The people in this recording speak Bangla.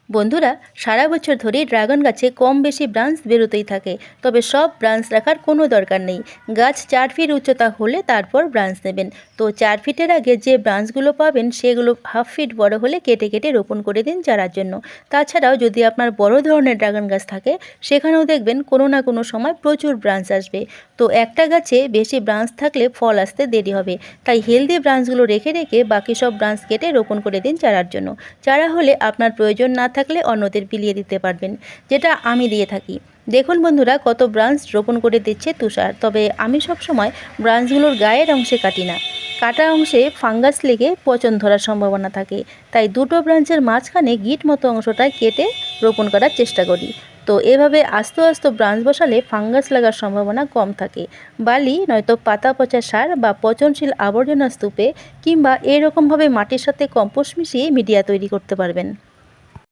বন্ধুরা, সারা বছর ধরে ড্রাগন গাছে কম বেশি ব্রাঞ্চ বেরোতেই থাকে, তবে সব ব্রাঞ্চ রাখার কোনো দরকার নেই। গাছ 4 ফিট উচ্চতা হলে তারপর ব্রাঞ্চ নেবেন। তো 4 ফিটের আগে যে ব্রাঞ্চগুলো পাবেন সেগুলো হাফ ফিট বড় হলে কেটে কেটে রোপণ করে দিন চারার জন্য। তাছাড়াও যদি আপনার বড় ধরনের ড্রাগন গাছ থাকে, সেখানেও দেখবেন কোনো না কোনো সময় প্রচুর ব্রাঞ্চ আসবে। তো একটা গাছে বেশি ব্রাঞ্চ থাকলে ফল আসতে দেরি হবে, তাই হেলদি ব্রাঞ্চগুলো রেখে রেখে বাকি সব ব্রাঞ্চ কেটে রোপণ করে দিন চারার জন্য। চারা হলে আপনার প্রয়োজন না থাকলে অন্যদের বিলিয়ে দিতে পারবেন, যেটা আমি দিয়ে থাকি। দেখুন বন্ধুরা, কত ব্রাঞ্চ রোপণ করে দিচ্ছে তুষার। তবে আমি সব সময় ব্রাঞ্চগুলোর গায়ের অংশে কাটি না, কাটা অংশে ফাঙ্গাস লেগে পচন ধরার সম্ভাবনা থাকে, তাই দুটো ব্রাঞ্চের মাঝখানে গিট মতো অংশটায় কেটে রোপণ করার চেষ্টা করি। তো এভাবে আস্তে আস্তে ব্রাঞ্চ বসালে ফাঙ্গাস লাগার সম্ভাবনা কম থাকে। বালি নয়তো পাতা পচা সার বা পচনশীল আবর্জনা স্তূপে কিংবা এরকমভাবে মাটির সাথে কম্পোস্ট মিশিয়ে মিডিয়া তৈরি করতে পারবেন।